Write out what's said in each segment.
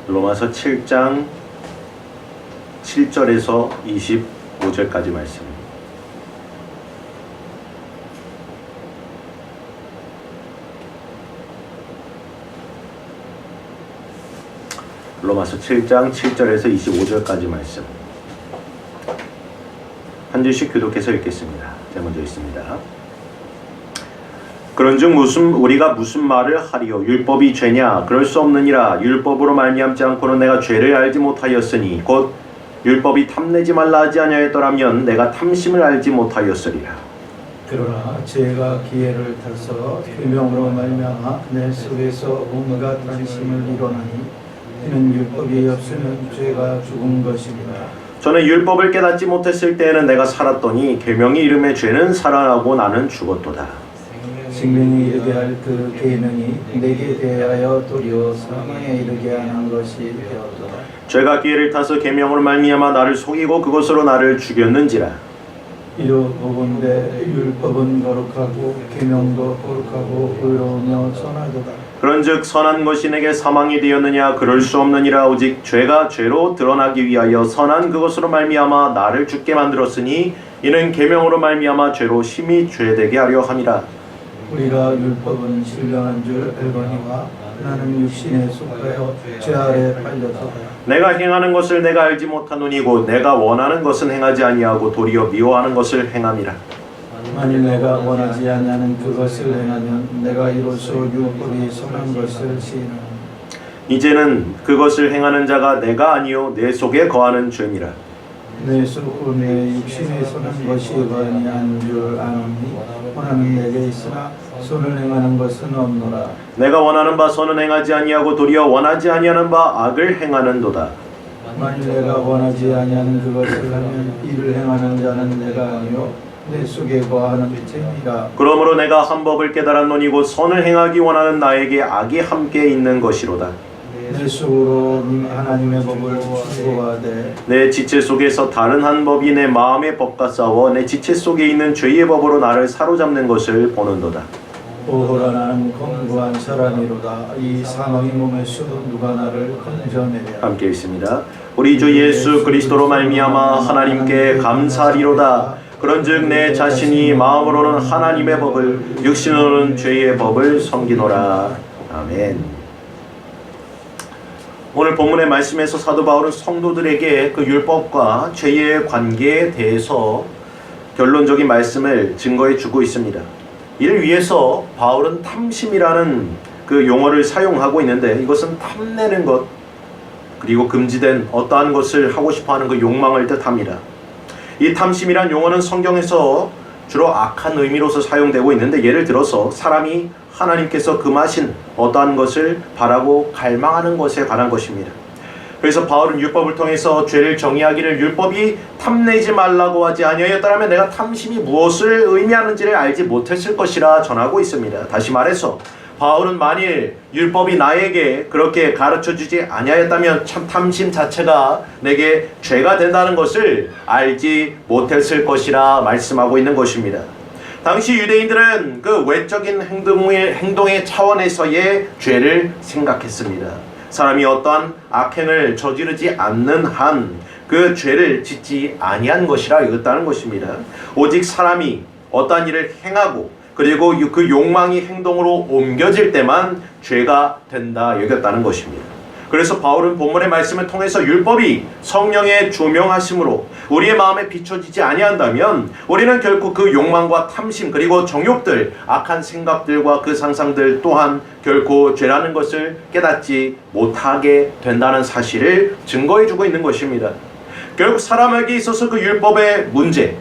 로마서 7장 7절에서 25절까지 말씀입니다. 로마서 7장 7절에서 25절까지 말씀. 한 줄씩 교독해서 읽겠습니다. 제가 먼저 읽습니다. 그런즉 우리가 무슨 말을 하리요? 율법이 죄냐? 그럴 수 없느니라. 율법으로 말미암지 않고는 내가 죄를 알지 못하였으니 곧 율법이 탐내지 말라 하지 아니하였더라면 내가 탐심을 알지 못하였으리라. 그러나 죄가 기회를 타서 계명으로 말미암아 내 속에서 온갖 탐심을 이뤄나니 이는 율법이 없으면 죄가 죽은 것입니다. 저는 율법을 깨닫지 못했을 때에는 내가 살았더니 계명이 이름에 죄는 살아나고 나는 죽었도다. 생명이 이르게 할 그 계명이 내게 대하여 도리어 사망에 이르게 하는 것이 되었도다. 죄가 기회를 타서 계명으로 말미암아 나를 속이고 그것으로 나를 죽였는지라. 이로 보건대 율법은 거룩하고 계명도 거룩하고 의로우며 선하도다. 그런즉 선한 것이 내게 사망이 되었느냐? 그럴 수 없느니라. 오직 죄가 죄로 드러나기 위하여 선한 그것으로 말미암아 나를 죽게 만들었으니 이는 계명으로 말미암아 죄로 심히 죄되게 하려 함이라. 우리가 율법은 신령한 줄 알거니와 나는 육신에 속하여 죄 아래 팔렸도다. 내가 행하는 것을 내가 알지 못하노니 곧 내가 원하는 것은 행하지 아니하고 도리어 미워하는 것을 행함이라. 만일 내가 원하지 아니하는 그것을 행하면 내가 이로써 율법이 선한 것을 시인하노니 이제는 그것을 행하는 자가 내가 아니요 내 속에 거하는 죄니라. 내 속 내 육신에 선한 것이 아니한 줄 아노니 원하는 내게 있으나 선을 행하는 것은 없노라. 내가 원하는 바 선은 행하지 아니하고 도리어 원하지 아니하는 바 악을 행하는도다. 만일 내가 원하지 아니하는 그것을 하면 이를 행하는 자는 내가 아니요 내 속에 거하는 죄니라. 그러므로 내가 한 법을 깨달았노니 곧 선을 행하기 원하는 나에게 악이 함께 있는 것이로다. 내 속으로 하나님의 법을 추구하되 내 지체 속에서 다른 한 법이 내 마음의 법과 싸워 내 지체 속에 있는 죄의 법으로 나를 사로잡는 것을 보는도다. 오호라 나는 검고한 사람이로다. 이 상의 몸에서 누가 나를 건져내랴. 함께 읽습니다. 우리 주 예수 그리스도로 말미암아 하나님께 감사리로다. 그런즉 내 자신이 마음으로는 하나님의 법을 육신으로는 죄의 법을 섬기노라. 아멘. 오늘 본문의 말씀에서 사도 바울은 성도들에게 그 율법과 죄의 관계에 대해서 결론적인 말씀을 증거해 주고 있습니다. 이를 위해서 바울은 탐심이라는 그 용어를 사용하고 있는데 이것은 탐내는 것 그리고 금지된 어떠한 것을 하고 싶어하는 그 욕망을 뜻합니다. 이 탐심이란 용어는 성경에서 주로 악한 의미로서 사용되고 있는데 예를 들어서 사람이 하나님께서 금하신 어떠한 것을 바라고 갈망하는 것에 관한 것입니다. 그래서 바울은 율법을 통해서 죄를 정의하기를 율법이 탐내지 말라고 하지 아니하였더라면 내가 탐심이 무엇을 의미하는지를 알지 못했을 것이라 전하고 있습니다. 다시 말해서 바울은 만일 율법이 나에게 그렇게 가르쳐주지 아니하였다면 참 탐심 자체가 내게 죄가 된다는 것을 알지 못했을 것이라 말씀하고 있는 것입니다. 당시 유대인들은 그 외적인 행동의 차원에서의 죄를 생각했습니다. 사람이 어떠한 악행을 저지르지 않는 한 그 죄를 짓지 아니한 것이라 여겼다는 것입니다. 오직 사람이 어떠한 일을 행하고 그리고 그 욕망이 행동으로 옮겨질 때만 죄가 된다 여겼다는 것입니다. 그래서 바울은 본문의 말씀을 통해서 율법이 성령의 조명하심으로 우리의 마음에 비춰지지 아니한다면 우리는 결코 그 욕망과 탐심 그리고 정욕들, 악한 생각들과 그 상상들 또한 결코 죄라는 것을 깨닫지 못하게 된다는 사실을 증거해주고 있는 것입니다. 결국 사람에게 있어서 그 율법의 문제,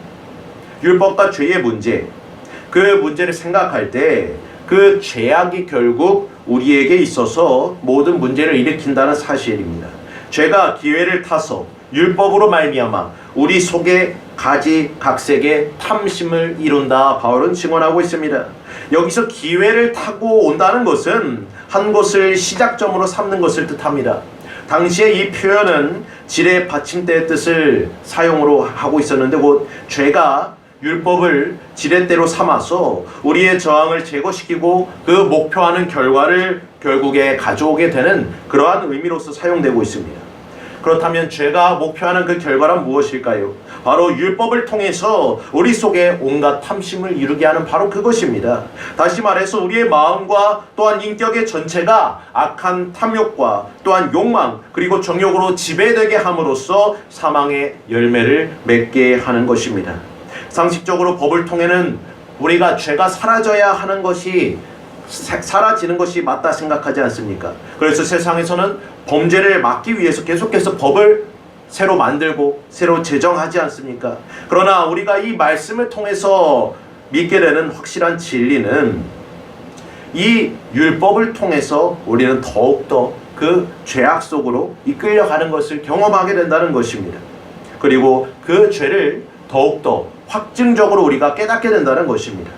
율법과 죄의 문제, 그 문제를 생각할 때 그 죄악이 결국 우리에게 있어서 모든 문제를 일으킨다는 사실입니다. 죄가 기회를 타서 율법으로 말미암아 우리 속에 가지각색의 탐심을 이룬다 바울은 증언하고 있습니다. 여기서 기회를 타고 온다는 것은 한 것을 시작점으로 삼는 것을 뜻합니다. 당시에 이 표현은 지뢰 받침대의 뜻을 사용으로 하고 있었는데 곧 죄가 율법을 지렛대로 삼아서 우리의 저항을 제거시키고 그 목표하는 결과를 결국에 가져오게 되는 그러한 의미로서 사용되고 있습니다. 그렇다면 죄가 목표하는 그 결과란 무엇일까요? 바로 율법을 통해서 우리 속에 온갖 탐심을 이루게 하는 바로 그것입니다. 다시 말해서 우리의 마음과 또한 인격의 전체가 악한 탐욕과 또한 욕망 그리고 정욕으로 지배되게 함으로써 사망의 열매를 맺게 하는 것입니다. 상식적으로 법을 통해는 우리가 죄가 사라져야 하는 것이 사라지는 것이 맞다 생각하지 않습니까? 그래서 세상에서는 범죄를 막기 위해서 계속해서 법을 새로 만들고 새로 제정하지 않습니까? 그러나 우리가 이 말씀을 통해서 믿게 되는 확실한 진리는 이 율법을 통해서 우리는 더욱더 그 죄악 속으로 이끌려가는 것을 경험하게 된다는 것입니다. 그리고 그 죄를 더욱더 확증적으로 우리가 깨닫게 된다는 것입니다.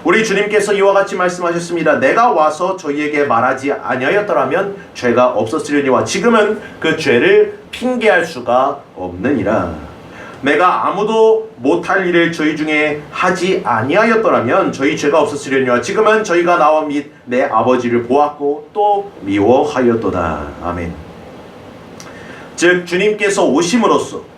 우리 주님께서 이와 같이 말씀하셨습니다. 내가 와서 저희에게 말하지 아니하였더라면 죄가 없었으려니와 지금은 그 죄를 핑계할 수가 없느니라. 내가 아무도 못할 일을 저희 중에 하지 아니하였더라면 저희 죄가 없었으려니와 지금은 저희가 나와 및 내 아버지를 보았고 또 미워하였도다. 아멘. 즉 주님께서 오심으로써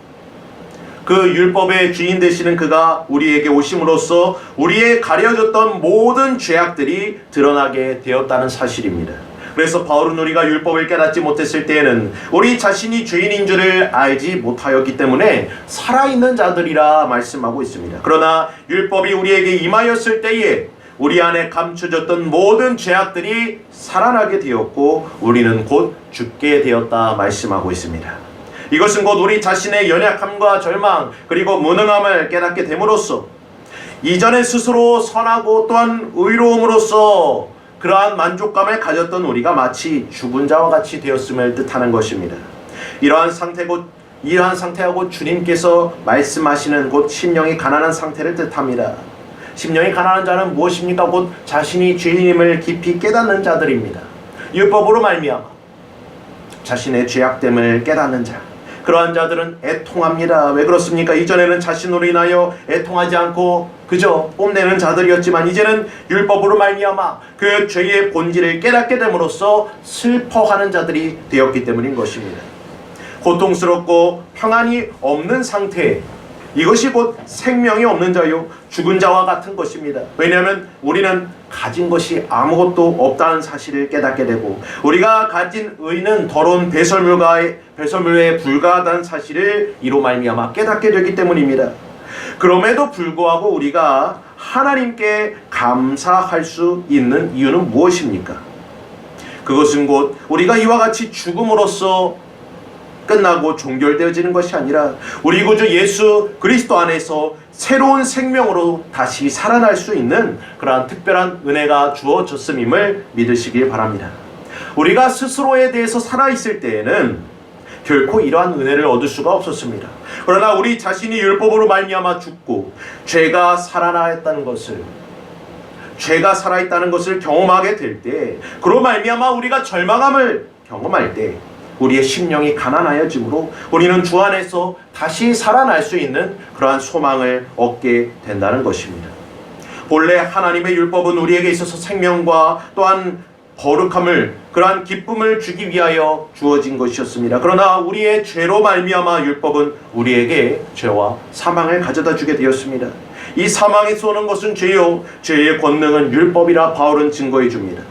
그 율법의 주인 되시는 그가 우리에게 오심으로써 우리의 가려졌던 모든 죄악들이 드러나게 되었다는 사실입니다. 그래서 바울은 우리가 율법을 깨닫지 못했을 때에는 우리 자신이 죄인인 줄을 알지 못하였기 때문에 살아있는 자들이라 말씀하고 있습니다. 그러나 율법이 우리에게 임하였을 때에 우리 안에 감춰졌던 모든 죄악들이 살아나게 되었고 우리는 곧 죽게 되었다 말씀하고 있습니다. 이것은 곧 우리 자신의 연약함과 절망 그리고 무능함을 깨닫게 됨으로써 이전에 스스로 선하고 또한 의로움으로써 그러한 만족감을 가졌던 우리가 마치 죽은 자와 같이 되었음을 뜻하는 것입니다. 이러한 상태하고 주님께서 말씀하시는 곧 심령이 가난한 상태를 뜻합니다. 심령이 가난한 자는 무엇입니까? 곧 자신이 죄인임을 깊이 깨닫는 자들입니다. 율법으로 말미암아 자신의 죄악됨을 깨닫는 자, 그러한 자들은 애통합니다. 왜 그렇습니까? 이전에는 자신으로 인하여 애통하지 않고 그저 뽐내는 자들이었지만 이제는 율법으로 말미암아 그 죄의 본질을 깨닫게 됨으로써 슬퍼하는 자들이 되었기 때문인 것입니다. 고통스럽고 평안이 없는 상태, 이것이 곧 생명이 없는 자요 죽은 자와 같은 것입니다. 왜냐하면 우리는 가진 것이 아무것도 없다는 사실을 깨닫게 되고 우리가 가진 의는 더러운 배설물에 불과하다는 사실을 이로 말미암아 깨닫게 되기 때문입니다. 그럼에도 불구하고 우리가 하나님께 감사할 수 있는 이유는 무엇입니까? 그것은 곧 우리가 이와 같이 죽음으로써 끝나고 종결되어지는 것이 아니라 우리 구주 예수 그리스도 안에서 새로운 생명으로 다시 살아날 수 있는 그러한 특별한 은혜가 주어졌음임을 믿으시길 바랍니다. 우리가 스스로에 대해서 살아있을 때에는 결코 이러한 은혜를 얻을 수가 없었습니다. 그러나 우리 자신이 율법으로 말미암아 죽고 죄가 살아있다는 것을 경험하게 될 때, 그로 말미암아 우리가 절망함을 경험할 때 우리의 심령이 가난하여짐으로 우리는 주 안에서 다시 살아날 수 있는 그러한 소망을 얻게 된다는 것입니다. 본래 하나님의 율법은 우리에게 있어서 생명과 또한 거룩함을, 그러한 기쁨을 주기 위하여 주어진 것이었습니다. 그러나 우리의 죄로 말미암아 율법은 우리에게 죄와 사망을 가져다 주게 되었습니다. 이 사망에서 오는 것은 죄요, 죄의 권능은 율법이라 바울은 증거해 줍니다.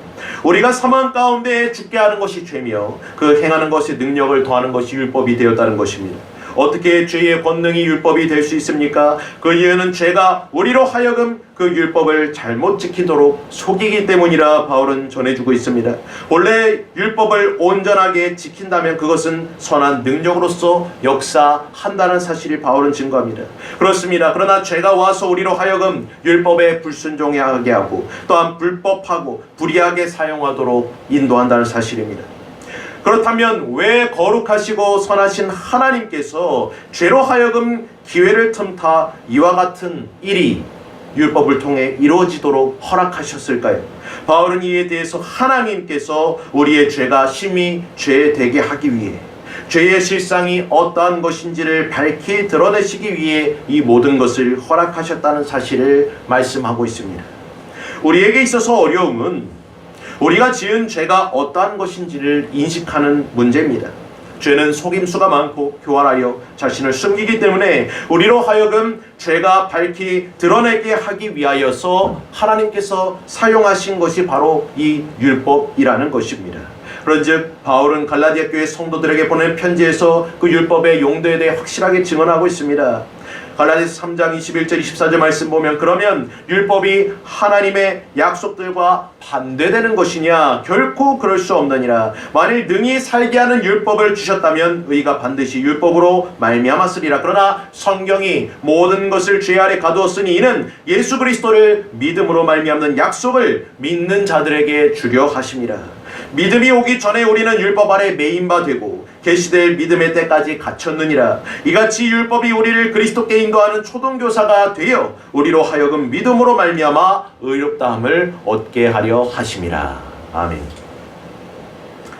우리가 사망 가운데 죽게 하는 것이 죄며 그 행하는 것에 능력을 더하는 것이 율법이 되었다는 것입니다. 어떻게 죄의 권능이 율법이 될 수 있습니까? 그 이유는 죄가 우리로 하여금 그 율법을 잘못 지키도록 속이기 때문이라 바울은 전해주고 있습니다. 원래 율법을 온전하게 지킨다면 그것은 선한 능력으로서 역사한다는 사실을 바울은 증거합니다. 그렇습니다. 그러나 죄가 와서 우리로 하여금 율법에 불순종하게 하고 또한 불법하고 불의하게 사용하도록 인도한다는 사실입니다. 그렇다면 왜 거룩하시고 선하신 하나님께서 죄로 하여금 기회를 틈타 이와 같은 일이 율법을 통해 이루어지도록 허락하셨을까요? 바울은 이에 대해서 하나님께서 우리의 죄가 심히 죄되게 하기 위해 죄의 실상이 어떠한 것인지를 밝히 드러내시기 위해 이 모든 것을 허락하셨다는 사실을 말씀하고 있습니다. 우리에게 있어서 어려움은 우리가 지은 죄가 어떠한 것인지를 인식하는 문제입니다. 죄는 속임수가 많고 교활하여 자신을 숨기기 때문에 우리로 하여금 죄가 밝히 드러내게 하기 위하여서 하나님께서 사용하신 것이 바로 이 율법이라는 것입니다. 그런즉 바울은 갈라디아 교회 성도들에게 보낸 편지에서 그 율법의 용도에 대해 확실하게 증언하고 있습니다. 갈라디아서 3장 21절 24절 말씀 보면 그러면 율법이 하나님의 약속들과 반대되는 것이냐? 결코 그럴 수 없느니라. 만일 능히 살게 하는 율법을 주셨다면 의가 반드시 율법으로 말미암았으리라. 그러나 성경이 모든 것을 죄 아래 가두었으니 이는 예수 그리스도를 믿음으로 말미암는 약속을 믿는 자들에게 주려 하심이라. 믿음이 오기 전에 우리는 율법 아래 매인 바 되고 계시될 믿음의 때까지 갇혔느니라. 이같이 율법이 우리를 그리스도께 인도하는 초등교사가 되어 우리로 하여금 믿음으로 말미암아 의롭다함을 얻게 하려 하심이라. 아멘.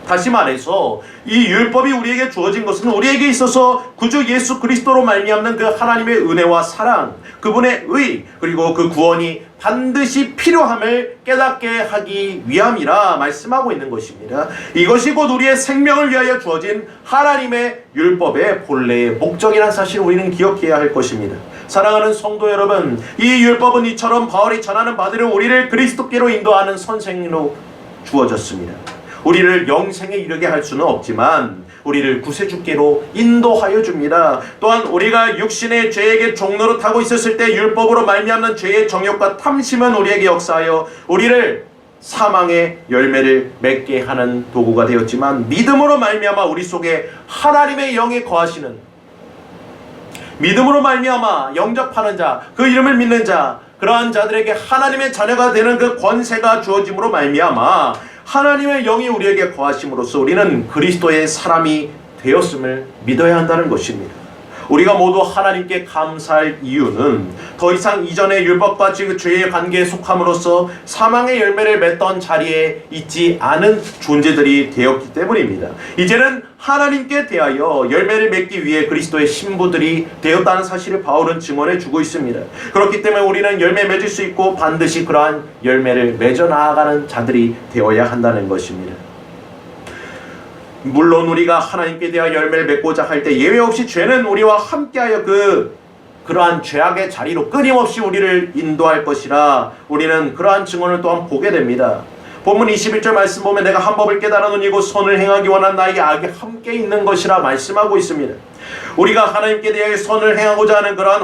다시 말해서 이 율법이 우리에게 주어진 것은 우리에게 있어서 구주 예수 그리스도로 말미암는 그 하나님의 은혜와 사랑, 그분의 의, 그리고 그 구원이 반드시 필요함을 깨닫게 하기 위함이라 말씀하고 있는 것입니다. 이것이 곧 우리의 생명을 위하여 주어진 하나님의 율법의 본래의 목적이라는 사실을 우리는 기억해야 할 것입니다. 사랑하는 성도 여러분, 이 율법은 이처럼 바울이 전하는 바대로 우리를 그리스도께로 인도하는 선생으로 주어졌습니다. 우리를 영생에 이르게 할 수는 없지만 우리를 구세주께로 인도하여 줍니다. 또한 우리가 육신의 죄에게 종노릇하고 있었을 때 율법으로 말미암는 죄의 정욕과 탐심은 우리에게 역사하여 우리를 사망의 열매를 맺게 하는 도구가 되었지만 믿음으로 말미암아 우리 속에 하나님의 영이 거하시는, 믿음으로 말미암아 영접하는 자, 그 이름을 믿는 자, 그러한 자들에게 하나님의 자녀가 되는 그 권세가 주어짐으로 말미암아 하나님의 영이 우리에게 거하심으로써 우리는 그리스도의 사람이 되었음을 믿어야 한다는 것입니다. 우리가 모두 하나님께 감사할 이유는 더 이상 이전의 율법과 즉 죄의 관계에 속함으로써 사망의 열매를 맺던 자리에 있지 않은 존재들이 되었기 때문입니다. 이제는 하나님께 대하여 열매를 맺기 위해 그리스도의 신부들이 되었다는 사실을 바울은 증언해 주고 있습니다. 그렇기 때문에 우리는 열매 맺을 수 있고 반드시 그러한 열매를 맺어 나아가는 자들이 되어야 한다는 것입니다. 물론 우리가 하나님께 대하여 열매를 맺고자 할 때 예외 없이 죄는 우리와 함께하여 그러한 죄악의 자리로 끊임없이 우리를 인도할 것이라 우리는 그러한 증언을 또한 보게 됩니다. 본문 21절 말씀 보면 내가 한 법을 깨달았노니 곧 선을 행하기 원한 나에게 악이 함께 있는 것이라 말씀하고 있습니다. 우리가 하나님께 대하여 선을 행하고자 하는 그러한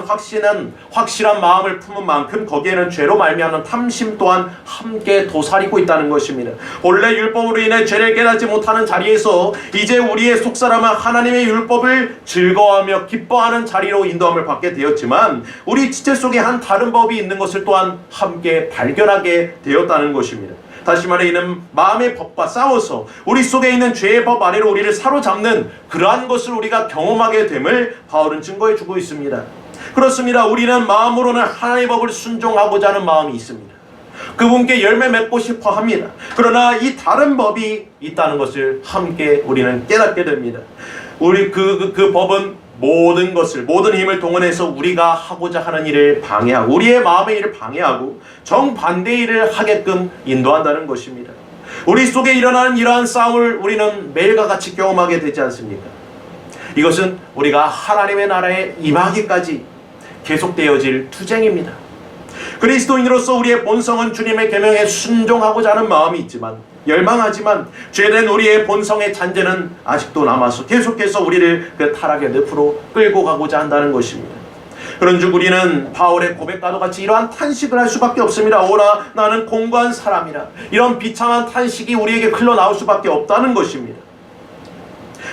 확실한 마음을 품은 만큼 거기에는 죄로 말미암는 탐심 또한 함께 도사리고 있다는 것입니다. 본래 율법으로 인해 죄를 깨닫지 못하는 자리에서 이제 우리의 속사람은 하나님의 율법을 즐거워하며 기뻐하는 자리로 인도함을 받게 되었지만 우리 지체 속에 한 다른 법이 있는 것을 또한 함께 발견하게 되었다는 것입니다. 다시 말해 이는 마음의 법과 싸워서 우리 속에 있는 죄의 법 아래로 우리를 사로잡는 그러한 것을 우리가 경험하게 됨을 바울은 증거해 주고 있습니다. 그렇습니다. 우리는 마음으로는 하나님의 법을 순종하고자 하는 마음이 있습니다. 그분께 열매 맺고 싶어 합니다. 그러나 이 다른 법이 있다는 것을 함께 우리는 깨닫게 됩니다. 우리 그 법은 모든 힘을 동원해서 우리가 하고자 하는 일을 방해하고 우리의 마음의 일을 방해하고 정반대의 일을 하게끔 인도한다는 것입니다. 우리 속에 일어나는 이러한 싸움을 우리는 매일과 같이 경험하게 되지 않습니까? 이것은 우리가 하나님의 나라에 임하기까지 계속되어질 투쟁입니다. 그리스도인으로서 우리의 본성은 주님의 계명에 순종하고자 하는 마음이 있지만 열망하지만 죄된 우리의 본성의 잔재는 아직도 남아서 계속해서 우리를 그 타락의 늪으로 끌고 가고자 한다는 것입니다. 그런즉 우리는 바울의 고백과도 같이 이러한 탄식을 할 수밖에 없습니다. 오라 나는 공고한 사람이라. 이런 비참한 탄식이 우리에게 흘러나올 수밖에 없다는 것입니다.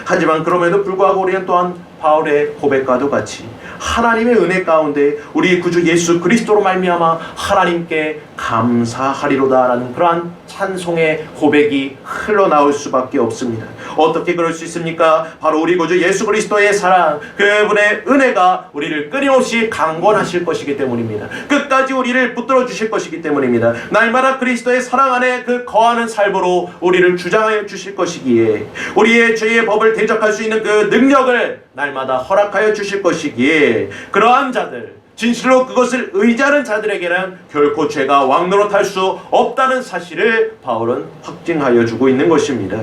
하지만 그럼에도 불구하고 우리는 또한 바울의 고백과도 같이 하나님의 은혜 가운데 우리 구주 예수 그리스도로 말미암아 하나님께 감사하리로다라는 그러한 찬송의 고백이 흘러나올 수밖에 없습니다. 어떻게 그럴 수 있습니까? 바로 우리 구주 예수 그리스도의 사랑, 그분의 은혜가 우리를 끊임없이 강권하실 것이기 때문입니다. 끝까지 우리를 붙들어 주실 것이기 때문입니다. 날마다 그리스도의 사랑 안에 그 거하는 삶으로 우리를 주장하여 주실 것이기에, 우리의 죄의 법을 대적할 수 있는 그 능력을 날마다 허락하여 주실 것이기에, 그러한 자들, 진실로 그것을 의지하는 자들에게는 결코 죄가 왕노릇할 수 없다는 사실을 바울은 확증하여 주고 있는 것입니다.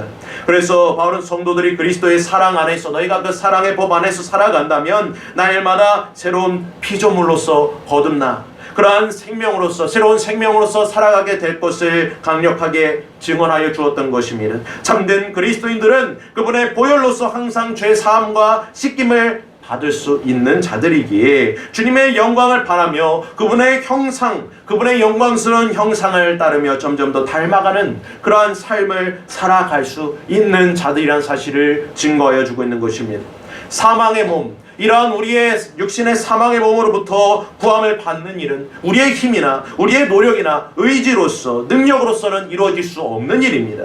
그래서 바울은 성도들이 그리스도의 사랑 안에서, 너희가 그 사랑의 법 안에서 살아간다면 날마다 새로운 피조물로서 거듭나 그러한 생명으로서, 새로운 생명으로서 살아가게 될 것을 강력하게 증언하여 주었던 것입니다. 참된 그리스도인들은 그분의 보혈로서 항상 죄 사함과 씻김을 받을 수 있는 자들이기에 주님의 영광을 바라며 그분의 형상, 그분의 영광스러운 형상을 따르며 점점 더 닮아가는 그러한 삶을 살아갈 수 있는 자들이란 사실을 증거하여 주고 있는 것입니다. 사망의 몸, 이러한 우리의 육신의 사망의 몸으로부터 구함을 받는 일은 우리의 힘이나 우리의 노력이나 의지로서, 능력으로서는 이루어질 수 없는 일입니다.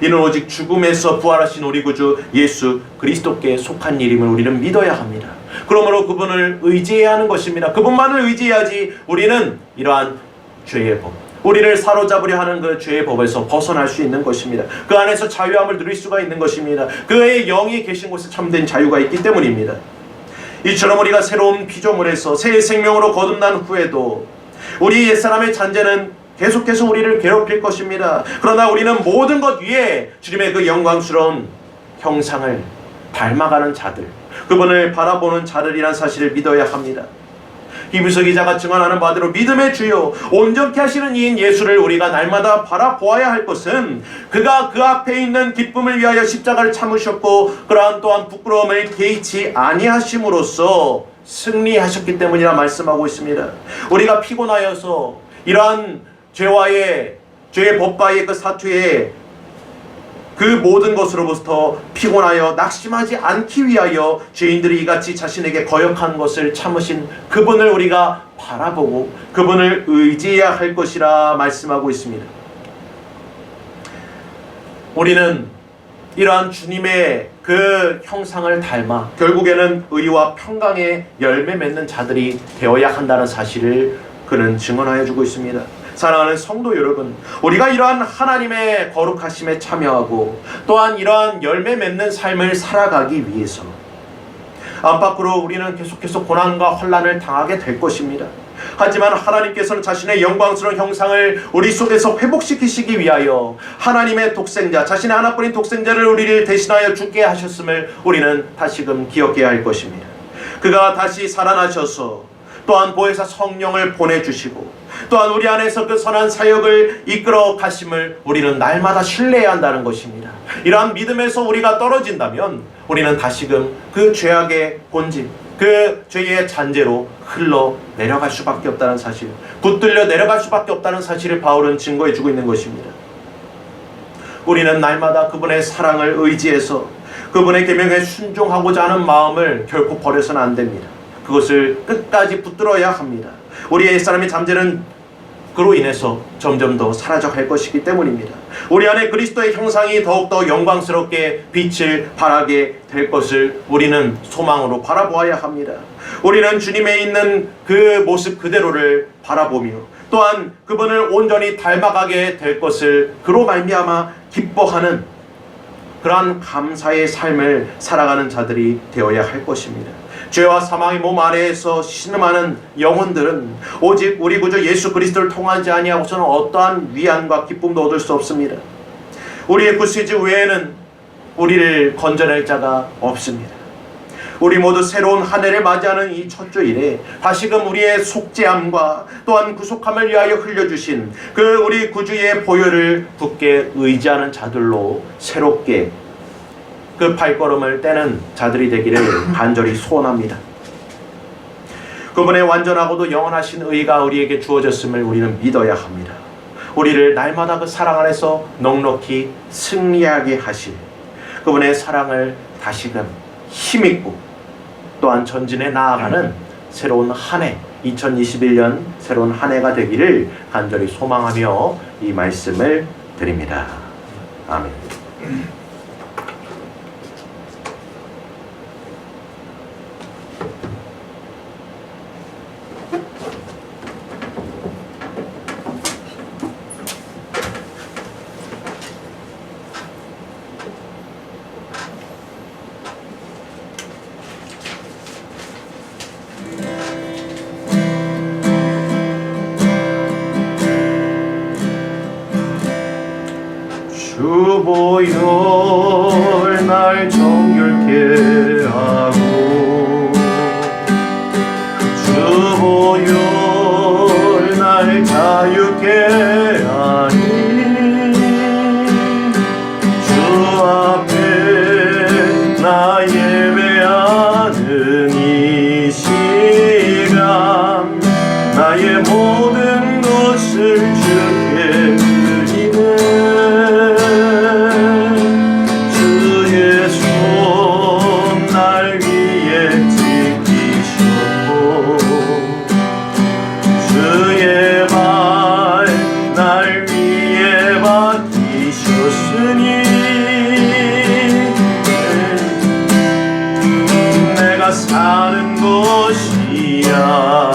이는 오직 죽음에서 부활하신 우리 구주 예수 그리스도께 속한 일임을 우리는 믿어야 합니다. 그러므로 그분을 의지해야 하는 것입니다. 그분만을 의지해야지 우리는 이러한 죄의 법, 우리를 사로잡으려 하는 그 죄의 법에서 벗어날 수 있는 것입니다. 그 안에서 자유함을 누릴 수가 있는 것입니다. 그의 영이 계신 곳에 참된 자유가 있기 때문입니다. 이처럼 우리가 새로운 피조물에서 새 생명으로 거듭난 후에도 우리 옛사람의 잔재는 계속해서 우리를 괴롭힐 것입니다. 그러나 우리는 모든 것 위에 주님의 그 영광스러운 형상을 닮아가는 자들, 그분을 바라보는 자들이란 사실을 믿어야 합니다. 히브리서 기자가 증언하는 바대로 믿음의 주요 온전케 하시는 이인 예수를 우리가 날마다 바라보아야 할 것은 그가 그 앞에 있는 기쁨을 위하여 십자가를 참으셨고 그러한 또한 부끄러움을 개의치 아니하심으로써 승리하셨기 때문이라 말씀하고 있습니다. 우리가 피곤하여서 이러한 죄의 법과의 그 사투에 그 모든 것으로부터 피곤하여 낙심하지 않기 위하여 죄인들이 이같이 자신에게 거역한 것을 참으신 그분을 우리가 바라보고 그분을 의지해야 할 것이라 말씀하고 있습니다. 우리는 이러한 주님의 그 형상을 닮아 결국에는 의와 평강의 열매 맺는 자들이 되어야 한다는 사실을 그는 증언하여 주고 있습니다. 사랑하는 성도 여러분, 우리가 이러한 하나님의 거룩하심에 참여하고 또한 이러한 열매 맺는 삶을 살아가기 위해서 안팎으로 우리는 계속해서 고난과 환난을 당하게 될 것입니다. 하지만 하나님께서는 자신의 영광스러운 형상을 우리 속에서 회복시키시기 위하여 하나님의 독생자, 자신의 하나뿐인 독생자를 우리를 대신하여 죽게 하셨음을 우리는 다시금 기억해야 할 것입니다. 그가 다시 살아나셔서 또한 보혜사 성령을 보내주시고 또한 우리 안에서 그 선한 사역을 이끌어 가심을 우리는 날마다 신뢰해야 한다는 것입니다. 이러한 믿음에서 우리가 떨어진다면 우리는 다시금 그 죄악의 본질, 그 죄의 잔재로 흘러 내려갈 수밖에 없다는 사실, 붙들려 내려갈 수밖에 없다는 사실을 바울은 증거해 주고 있는 것입니다. 우리는 날마다 그분의 사랑을 의지해서 그분의 계명에 순종하고자 하는 마음을 결코 버려서는 안 됩니다. 그것을 끝까지 붙들어야 합니다. 우리의 옛사람의 잠재는 그로 인해서 점점 더 사라져갈 것이기 때문입니다. 우리 안에 그리스도의 형상이 더욱더 영광스럽게 빛을 발하게 될 것을 우리는 소망으로 바라보아야 합니다. 우리는 주님에 있는 그 모습 그대로를 바라보며 또한 그분을 온전히 닮아가게 될 것을 그로 말미암아 기뻐하는 그러한 감사의 삶을 살아가는 자들이 되어야 할 것입니다. 죄와 사망의 몸 아래에서 신음하는 영혼들은 오직 우리 구주 예수 그리스도를 통하지 아니하고서는 어떠한 위안과 기쁨도 얻을 수 없습니다. 우리의 구세주 외에는 우리를 건져낼 자가 없습니다. 우리 모두 새로운 한 해를 맞이하는 이 첫 주일에 다시금 우리의 속죄함과 또한 구속함을 위하여 흘려주신 그 우리 구주의 보혈을 굳게 의지하는 자들로 새롭게 그 발걸음을 떼는 자들이 되기를 간절히 소원합니다. 그분의 완전하고도 영원하신 의가 우리에게 주어졌음을 우리는 믿어야 합니다. 우리를 날마다 그 사랑 안에서 넉넉히 승리하게 하실 그분의 사랑을 다시금 힘있고 또한 전진해 나아가는 새로운 한 해, 2021년 새로운 한 해가 되기를 간절히 소망하며 이 말씀을 드립니다. 아멘. 주보혈 날 정결케 하고 주보혈 날 자유케 하니 주 앞에 나 예배하는 이 시간 나의 모든 것을 주께 드리네 내가 사는 것이야